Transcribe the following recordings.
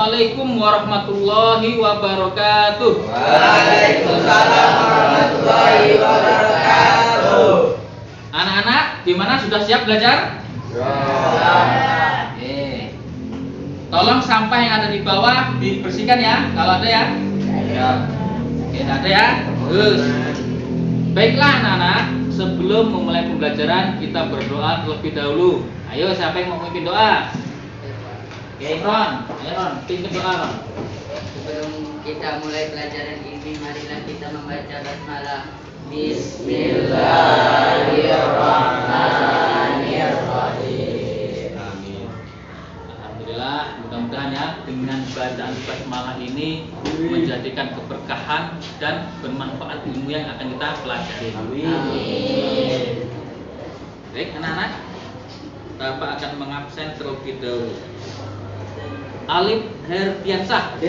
Assalamualaikum warahmatullahi wabarakatuh. Waalaikumsalam warahmatullahi wabarakatuh. Anak-anak, gimana, sudah siap belajar? Ya. Oke. Tolong sampah yang ada di bawah dibersihkan ya, kalau ada ya. Ya. Oke, ada ya. Terus. Baiklah anak-anak, sebelum memulai pembelajaran kita berdoa terlebih dahulu. Ayo, siapa yang mau memimpin doa? Oke, Ron. Ayo Ron, pimpin doa Ron. Sebelum kita mulai pelajaran ini, marilah kita membaca basmalah. Bismillahirrahmanirrahim. Amin. Alhamdulillah, mudah-mudahan ya dengan bacaan basmalah ini menjadikan keberkahan dan bermanfaat ilmu yang akan kita pelajari. Amin. Baik anak-anak, Bapak akan mengabsen terlebih dahulu. Alif Herdiansah.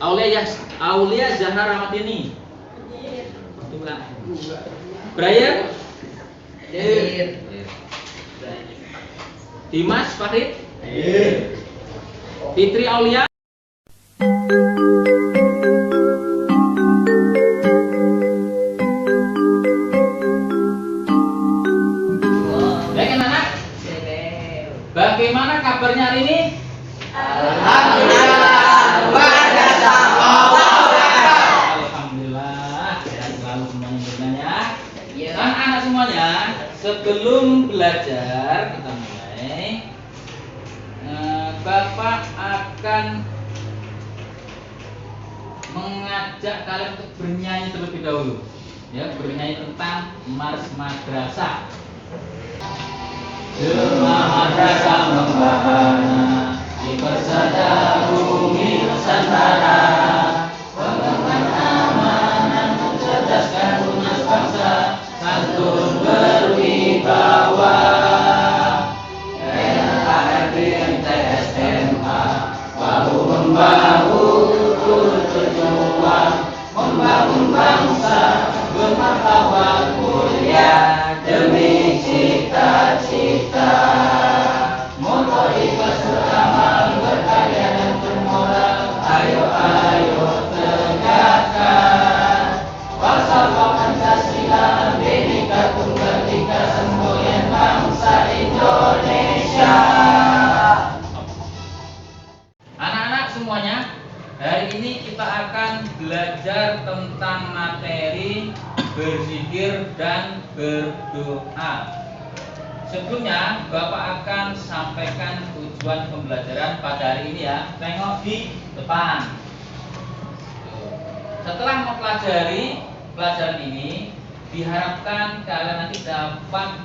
Aulia Zahra Ramadini. Brian. Dimas Farid. Fitri Aulia. Baik anak-anak, bagaimana kabarnya hari ini? Alhamdulillah, sehat selalu semuanya bertanya. Anak-anak semuanya, sebelum belajar kita mulai, Bapak akan mengajak kalian untuk bernyanyi terlebih dahulu. Ya, bernyanyi tentang Mars Madrasah. Jemaah madrasah membahana di persada bumi Nusantara, pengemban amanah mencerdaskan lunas bangsa, santun berwibawa. NKRI MTSMA bahu membahu turut berjuang membangun bangsa bermartabat mulia demi cita-cita. Moto ikhlas beramal berkarya dan bermoral, ayo ayo tegakkan falsafah Pancasila, Bhinneka Tunggal Ika, semboyan bangsa Indonesia. Anak-anak semuanya, hari ini kita akan belajar tentang materi berzikir dan berdoa. Sebelumnya, Bapak akan sampaikan tujuan pembelajaran pada hari ini ya. Tengok di depan. Setelah mempelajari pelajaran ini, diharapkan kalian nanti dapat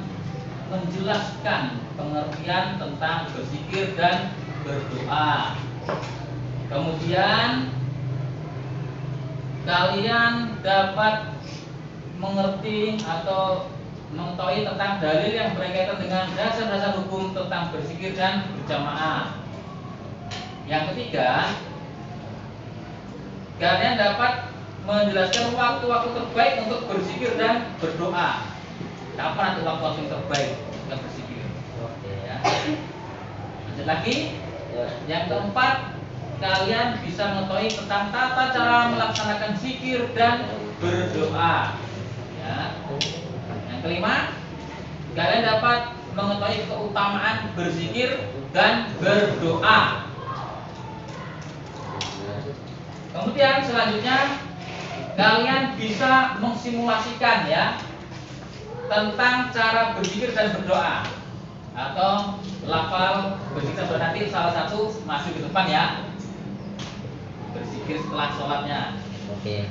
menjelaskan pengertian tentang berzikir dan berdoa. Kemudian kalian dapat mengerti atau mengetahui tentang dalil yang berkaitan dengan dasar-dasar hukum tentang berzikir dan berjamaah. Yang ketiga, kalian dapat menjelaskan waktu-waktu terbaik untuk berzikir dan berdoa. Kapan nanti waktu-waktu yang terbaik untuk berzikir? Oke ya. Lanjut lagi. Yang keempat, kalian bisa mengetahui tentang tata cara melaksanakan zikir dan berdoa. Ya. Yang kelima, kalian dapat mengetahui keutamaan berzikir dan berdoa. Kemudian selanjutnya kalian bisa mengsimulasikan ya tentang cara berzikir dan berdoa atau lafal berzikir dan berdoa. Nanti salah satu masuk ke depan ya. Berzikir setelah sholatnya. Oke.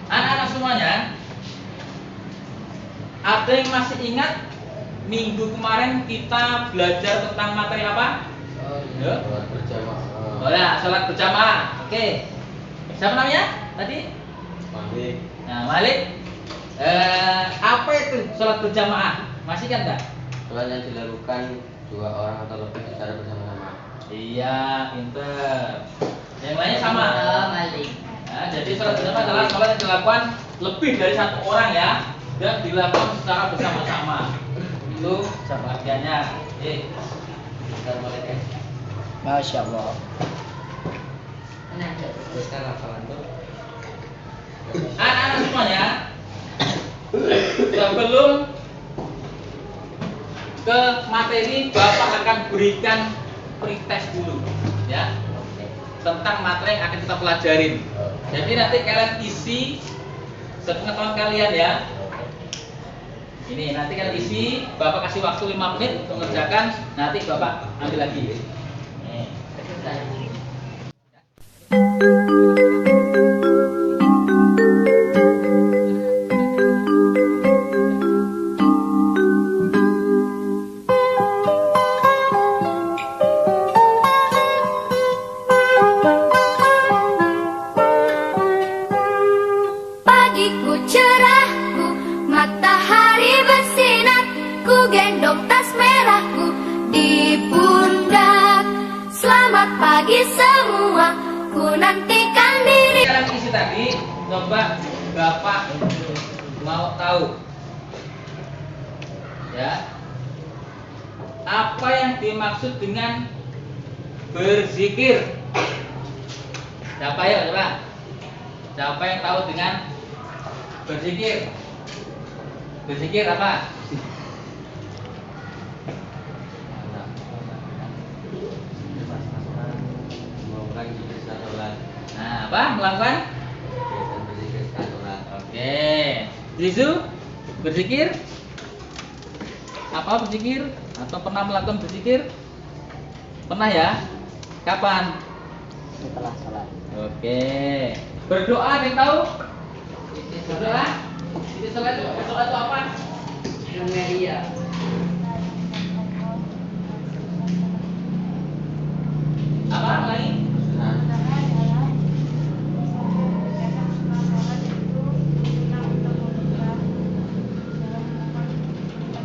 Anak-anak semuanya, ada yang masih ingat minggu kemarin kita belajar tentang materi apa? Ya. Oh ya, sholat berjamaah. Oke. Siapa namanya tadi? Malik. Nah, Malik. Apa itu sholat berjamaah? Masih kan enggak? Sholat yang dilakukan dua orang atau lebih secara bersama-sama. Iya, pinter. Yang lainnya sama. Malik. Nah, jadi sholat berjamaah adalah sholat yang dilakukan lebih dari satu orang ya. dan dilakukan secara bersama-sama. Itu bagiannya. Kita mulai guys. Masya Allah. Teruskan lapangan tuh. Anak-anak semuanya, sebelum ke materi, Bapak akan berikan pretest dulu, ya, tentang materi yang akan kita pelajarin. Jadi nanti kalian isi sepengetahuan kalian ya. Ini nanti kalian isi, Bapak kasih waktu 5 menit untuk mengerjakan, nanti Bapak ambil lagi. Nih. Pagiku cerahku, matahari bersinar, ku gendong tas merahku di pundak. Selamat pagi semua, ku nantikan diri. Kalian isi tadi, coba Bapak mau tahu, ya, apa yang dimaksud dengan berzikir? Siapa ya, coba? Siapa yang tahu dengan berzikir? Berzikir apa? Melakukan zikir sholat. Nah, apa? Melakukan? Kegiatan berzikir sholat. Oke. Zizu, berzikir? Apa berzikir? Atau pernah melakukan berzikir? Pernah ya? Kapan? Setelah sholat. Oke. Berdoa, ada yang tahu? Berdoa? Itu sholat itu apa? Media. Apa lagi?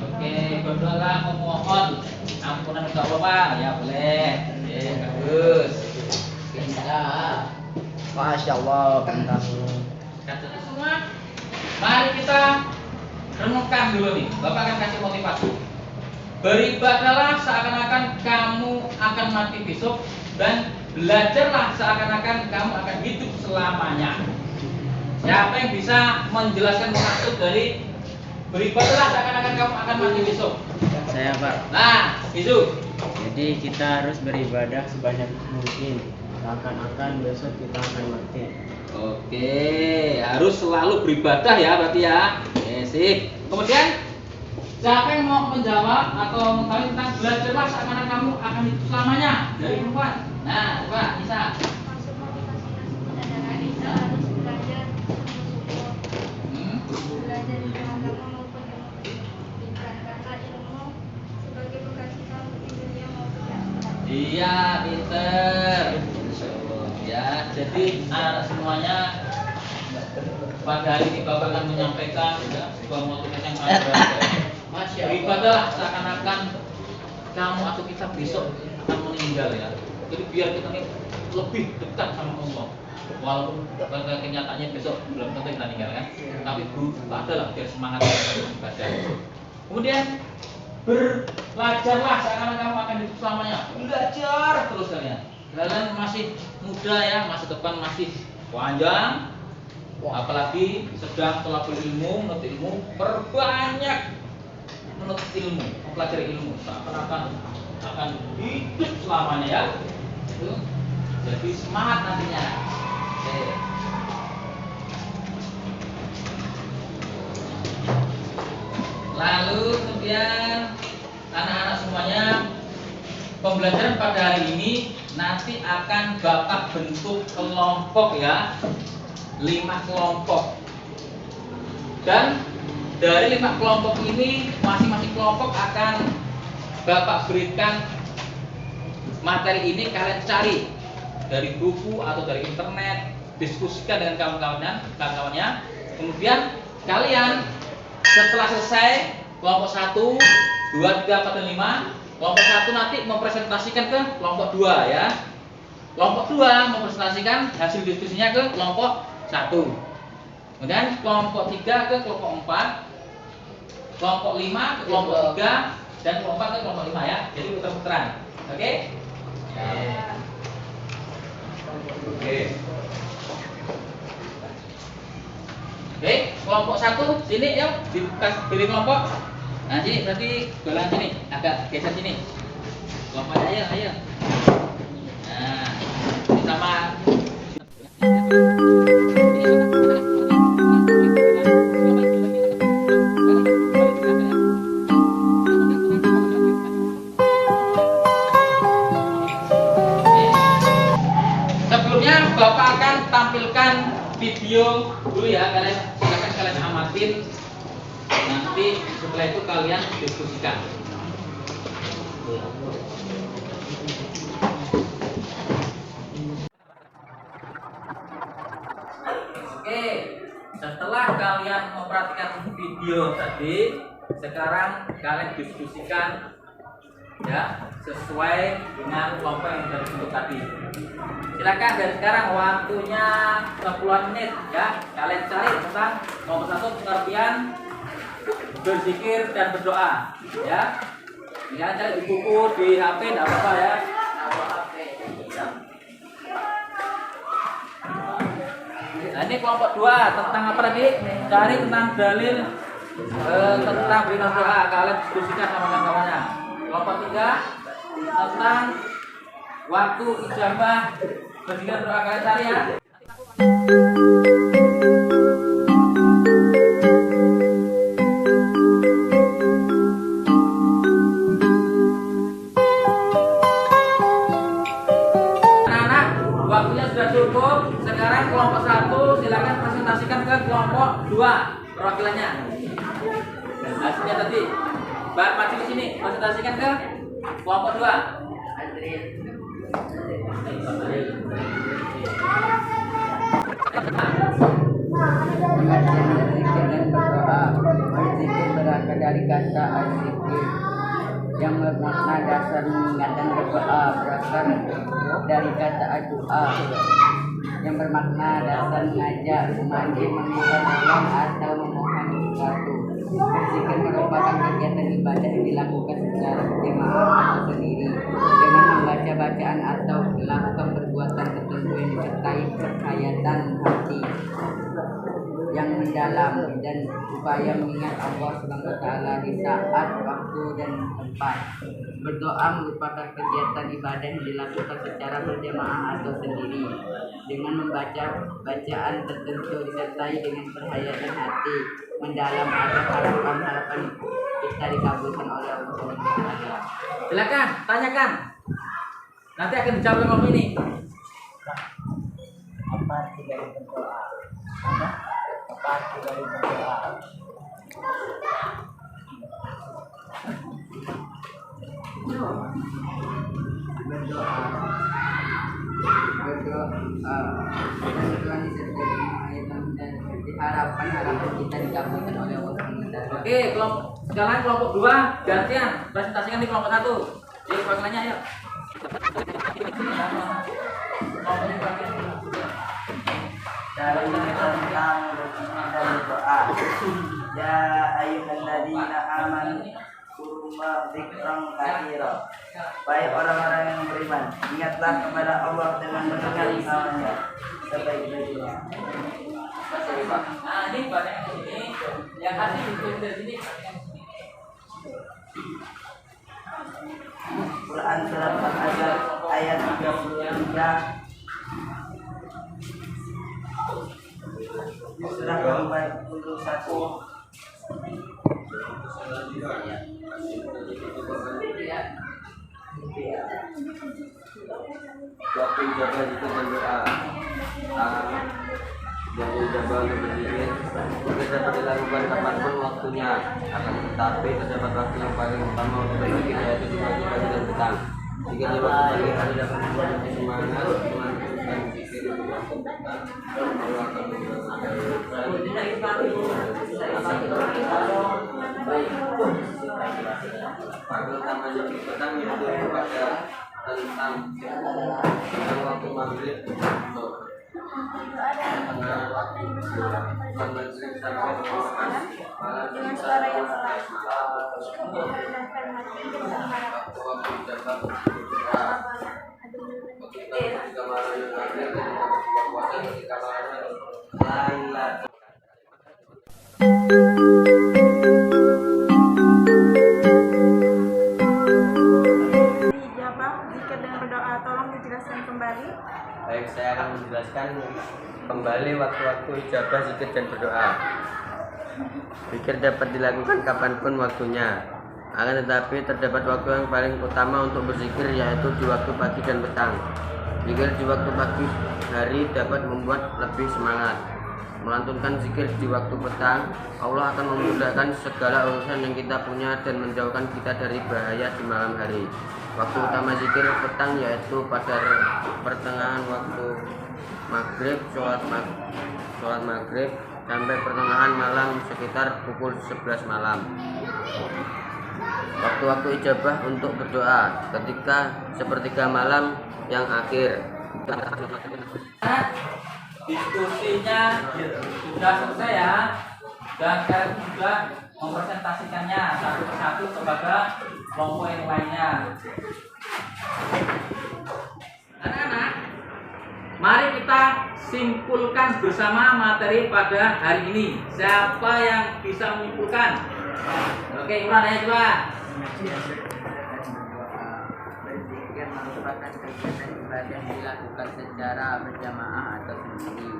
Oke, berdoa memohon ampunan untuk Allah, Pak. Ya boleh. Oke, bagus. Bisa. Masya Allah. Bintang. Kata itu semua. Mari kita renungkan dulu nih. Bapak akan kasih motivasi. Beribadahlah seakan-akan kamu akan mati besok, dan belajarlah seakan-akan kamu akan hidup selamanya. Siapa yang bisa menjelaskan maksud dari beribadahlah seakan-akan kamu akan mati besok? Saya Pak. Nah, itu. Jadi kita harus beribadah sebanyak mungkin. Seakan-akan besok kita akan mati. Oke, harus selalu beribadah ya berarti ya. Oke, sip. Kemudian siapa yang mau menjawab atau mengetahui tentang belajarlah seakan-akan kamu akan hidup selamanya dari perempuan? Nah, coba Nisa. Maksud motivasi tersebut adalah kita harus belajar bersyukur. Belajar ilmu agama maupun ilmu pendidikan, karena ilmu sebagai bekal kita untuk di dunia maupun di akhirat. Iya, pinter. Ya, jadi anak semuanya pada hari ini Bapak akan menyampaikan ya, sebuah motivasi yang sangat berharga. Beribadahlah seakan-akan kamu atau kita besok akan meninggal ya. Jadi biar kita ini lebih dekat sama Allah. Walaupun pada kenyataannya besok belum tentu kita meninggal kan. Tapi beribadahlah biar semangat kita beribadah. Kemudian belajarlah seakan-akan kamu akan hidup selamanya. Belajar terus kalian. Kalian masih muda ya, masa depan masih panjang. Apalagi sedang tolabul ilmu, menuntut ilmu, perbanyak menuntut ilmu, mempelajari ilmu. Seakan-akan akan hidup selamanya ya. Itu. Jadi semangat nantinya. Oke. Lalu kemudian anak-anak semuanya, pembelajaran pada hari ini nanti akan Bapak bentuk kelompok ya, 5 kelompok. Dan dari 5 kelompok ini masing-masing kelompok akan Bapak berikan materi ini, kalian cari dari buku atau dari internet, diskusikan dengan kawan-kawannya. Kemudian kalian setelah selesai kelompok 1, 2, 3, 4, dan 5, kelompok 1 nanti mempresentasikan ke kelompok 2 ya. Kelompok 2 mempresentasikan hasil diskusinya ke kelompok 1. Kemudian kelompok 3 ke kelompok 4, kelompok 5 ke kelompok 3 dan kelompok 4 ke kelompok 5 ya. Jadi puter-puteran. Oke? Oke. Oke, kelompok 1 sini yuk, pilih kelompok. Nah, sini berarti golan sini, agak geser sini. Kelompoknya ayo. Nah, ini sama. Sebelumnya Bapak akan tampilkan video dulu ya, silakan kalian amatin. Nanti setelah itu kalian diskusikan. Oke, setelah kalian memperhatikan video tadi, sekarang kalian diskusikan ya sesuai dengan kelompok yang sudah dibentuk tadi. Silakan dari sekarang waktunya 10 menit ya. Kalian cari tentang nomor 1 pengertian berzikir dan berdoa ya. Kalian cari di buku, di HP, tidak apa-apa ya. Nah, ini kelompok 2 tentang apa tadi? Cari tentang dalil tentang bimbingan doa. Kalian diskusikan sama kawan-kawannya. Kelompok 3 tentang waktu ijabah berzikir doa, kalian cari ya. Anak-anak, waktunya sudah cukup. Sekarang kelompok 1 silakan presentasikan ke kelompok 2 perwakilannya. Hasilnya tadi. Mbak maju ke sini, presentasikan ke kelompok 2. Berzikir dan berdoa. Berzikir berasal dari kata az-zikir yang bermakna dasar mengingat, dan berdoa berasal dari kata ad-doa yang bermakna dasar mengajak, memanggil, meminta tolong atau memohon sesuatu. Berzikir merupakan kegiatan ibadah yang dilakukan secara berjamaah atau sendiri dengan membaca bacaan atau melakukan perbuatan tertentu yang disertai penghayatan hati yang mendalam dan upaya mengingat Allah Subhanahu wa taala di saat, waktu dan tempat. Berdoa merupakan kegiatan ibadah yang dilakukan secara berjamaah atau sendiri dengan membaca bacaan tertentu disertai dengan penghayatan hati mendalam agar harapan-harapan kita dikabulkan oleh Allah Subhanahu wa taala. Silakan tanyakan. Nanti akan dijawab oleh Om ini. Apa arti dari berdoa? Apa arti dari berdoa? Berdoa disertai dengan harapan dan harapan kita dikabulkan oleh Allah Subhanahu wa taala. Oke, sekarang kelompok 2 gantian presentasikan di kelompok 1. Jadi perwakilannya ayo. Dari tentang berzikir dan berdoa. Ya ayyuhalladzina amanu kurma dzikran katsira. Baik orang-orang yang beriman, ingatlah kepada Allah dengan mendengar namanya sebaik-baiknya. Nah, ini banyak di sini. Yang kasih di sini. Quran surat Al-Azhar ayat 33. Surah ke-41. Waktu ijabah itu berdoa. Jadi ijabah berzikir mungkin dapat dilakukan kapanpun waktunya. Akan tetapi terdapat waktu yang paling utama untuk berzikir, yaitu di pagi dan petang. Jika di waktu pagi hari dapat membuat lebih semangat melakukan zikir di waktu petang, Allah akan pada utamanya di petang yaitu pada tentang waktu maghrib. berdoa dan dengan suara yang keras untuk merendahkan hati dan mengharap Dijawab zikir dengan berdoa. Tolong dijelaskan kembali. Baik, saya akan menjelaskan kembali waktu-waktu ijabah zikir dan berdoa. Zikir dapat dilakukan kapanpun waktunya. Akan tetapi terdapat waktu yang paling utama untuk berzikir, yaitu di waktu pagi dan petang. Zikir di waktu pagi hari dapat membuat lebih semangat. Melantunkan zikir di waktu petang, Allah akan memudahkan segala urusan yang kita punya dan menjauhkan kita dari bahaya di malam hari. Waktu utama zikir petang yaitu pada pertengahan waktu maghrib, sholat maghrib sampai pertengahan malam sekitar pukul 11 malam. Waktu-waktu ijabah untuk berdoa ketika sepertiga malam yang akhir. Diskusinya sudah selesai ya, dan kalian juga mempresentasikannya satu persatu kepada kelompok yang lainnya. Anak-anak, mari kita simpulkan bersama materi pada hari ini. Siapa yang bisa menyimpulkan? Oke, Imran ya coba. Berzikir merupakan kegiatan ibadah yang dilakukan secara berjamaah atau sendiri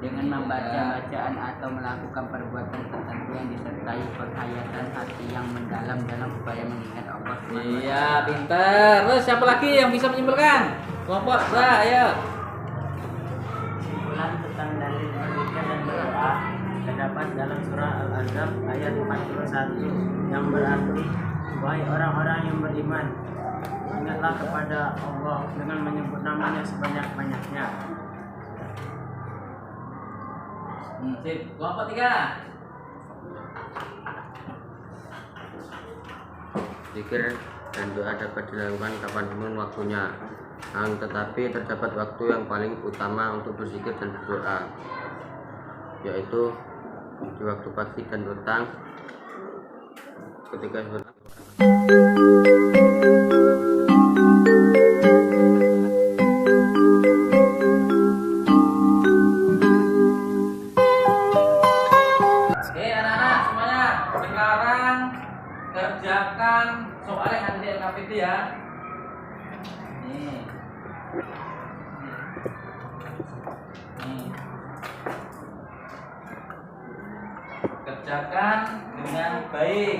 dengan membaca bacaan atau melakukan perbuatan tertentu yang disertai penghayatan hati yang mendalam dalam upaya mengingat Allah. Iya, pintar. Terus siapa lagi yang bisa menyimpulkan? Kelompok saya, ayo. Kesimpulan tentang dalil berzikir dan berdoa terdapat dalam surah Al-Ahzab ayat 41 yang berarti, wahai orang-orang yang beriman, ingatlah kepada Allah dengan menyebut namanya sebanyak-banyaknya. Sip, kelompok 3. Zikir dan doa dapat dilakukan kapanpun waktunya. Tetapi terdapat waktu yang paling utama untuk berzikir dan berdoa, yaitu di waktu pagi dan petang ketika Oke anak-anak semuanya, sekarang kerjakan soal yang ada di LKPD ya. Nih. Kerjakan dengan baik.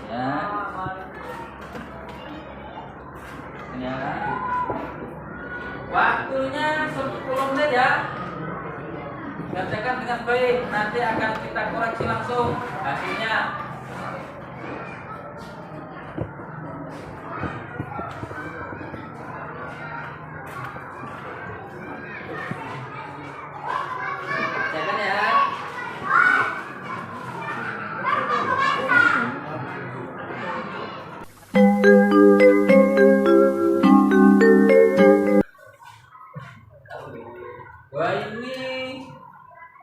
Ya. Waktunya 10 menit ya. Kerjakan dengan baik, nanti akan kita koreksi langsung hasilnya. Kerjakan ya. Wah ini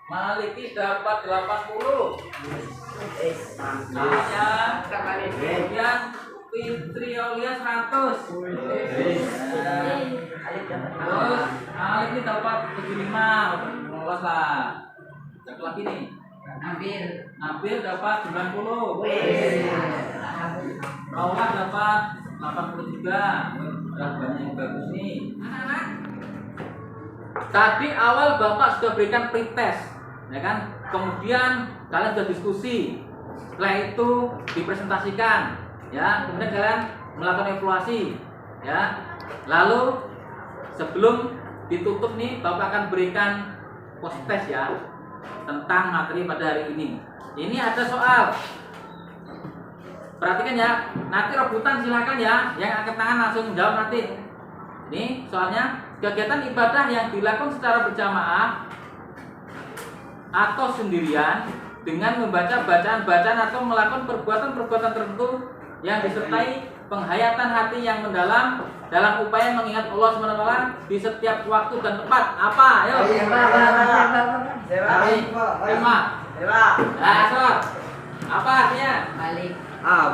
Maliki dapat 80. Namanya kemudian Fitri Aulia 100. Terus Alif ini dapat 75. Lolos lah. Satu lagi nih. Nabil dapat 90. Rawat dapat 83. Udah banyak yang bagus nih. Anak-anak, tadi awal Bapak sudah berikan pretest, ya kan? Kemudian kalian sudah diskusi. Setelah itu dipresentasikan, ya. Kemudian kalian melakukan evaluasi, ya. Lalu sebelum ditutup nih, Bapak akan berikan post test ya tentang materi pada hari ini. Ini ada soal. Perhatikan ya. Nanti rebutan silakan ya. Yang angkat tangan langsung jawab nanti. Ini soalnya, kegiatan ibadah yang dilakukan secara berjamaah atau sendirian dengan membaca bacaan-bacaan atau melakukan perbuatan-perbuatan tertentu yang disertai penghayatan hati yang mendalam dalam upaya mengingat Allah SWT di setiap waktu dan tempat. Apa? Ayo. Tema. Nah, so. Apa artinya? Balik.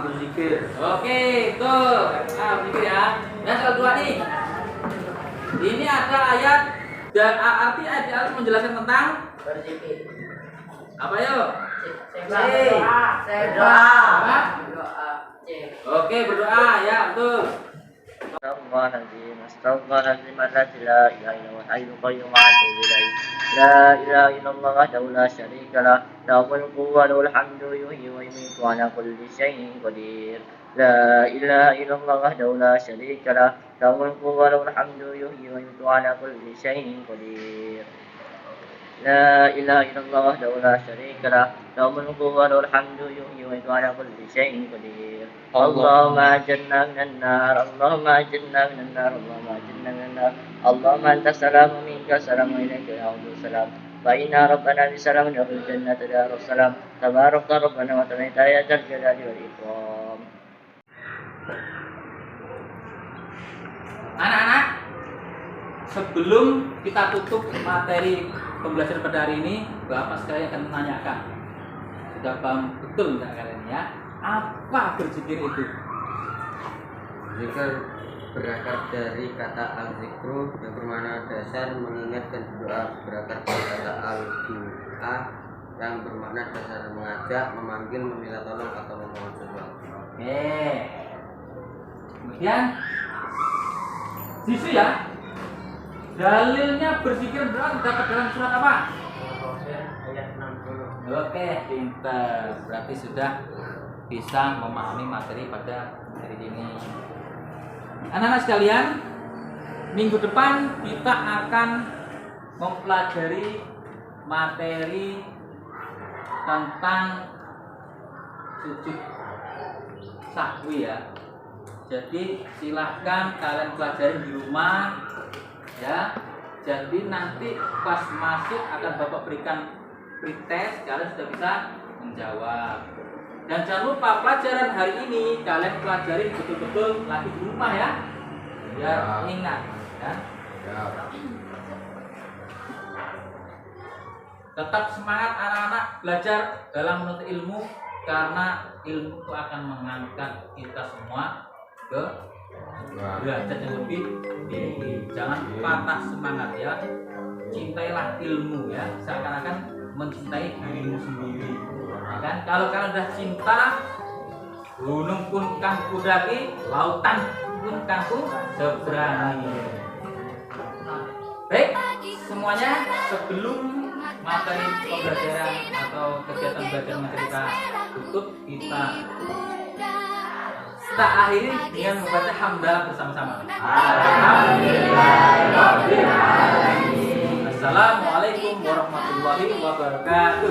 Berzikir. Oke, tuh. Nah, berzikir ya. Yang kedua nih. Ini ada ayat dan arti ayat menjelaskan tentang Berzikir. apa yuk? Berdoa. Apa? Berdoa. Oke, berdoa ya, betul. Astagfirullahaladzim, astagfirullahaladzim, la ilaha illallah, hayyul qayyum, atubu ilaih. La ilaha illallah wahdahu la syarika lah, lahul mulku wa lahul hamdu, yuhyi wa yumiitu ala kulli syai'in qadir. La ilaha illallah wahdahu la syarika lah, lahul mulku wa lahul hamdu, yuhyi wa yumiitu ala kulli syai'in qadir. La ilaha illallah wahdahu la syarika lah, lahul mulku wa lahul hamdu, yuhyi wa yumiitu ala kulli syai'in qadir. Allahumma ajirna minan nar, Allahumma ajirna minan nar, Allahumma ajirna minan nar. Allahumma anta salam wa minka salam wa ilaika ya'udu salam. Wa inna rabbana bisalam wa fil jannati darus salam. Tabarakta rabbana wa ta'ala ya dzal jalali wal ikram. Anak-anak, sebelum kita tutup materi pembelajaran pada hari ini, Bapak sekalian akan menanyakan, sudah paham betul nggak kalian ya? Apa berzikir itu? Zikir berakar dari kata al-zikru yang bermakna dasar mengingat dan berdoa, berakar dari kata al-du'a yang bermakna dasar mengajak, memanggil, meminta tolong atau memohon sesuatu. Oke. Kemudian Sisu ya. Dalilnya berzikir berdoa terdapat dalam surat apa? Ayat 60. Oke, pintar. Berarti sudah bisa memahami materi pada hari ini. Anak-anak sekalian, minggu depan kita akan mempelajari materi tentang sujud sahwi ya. Jadi silahkan kalian pelajari di rumah ya. Jadi nanti pas masuk akan Bapak berikan pretest, kalian sudah bisa menjawab. Dan jangan lupa pelajaran hari ini kalian pelajari betul-betul lagi di rumah ya. Biar ingat ya. Tetap semangat anak-anak belajar dalam menuntut ilmu, karena ilmu itu akan mengangkat kita semua ke derajat yang lebih tinggi. Jangan patah semangat ya. Cintailah ilmu ya, seakan-akan mencintai dirimu sendiri. Kan kalau kalian udah cinta, gunung pun kang kudaki, lautan pun kangku seberangi. Baik, semuanya sebelum materi pembelajaran atau kegiatan belajar materi kita tutup, kita akhiri dengan membaca hamdalah bersama-sama. Alhamdulillahirobbilalamin. Assalamualaikum warahmatullahi wabarakatuh.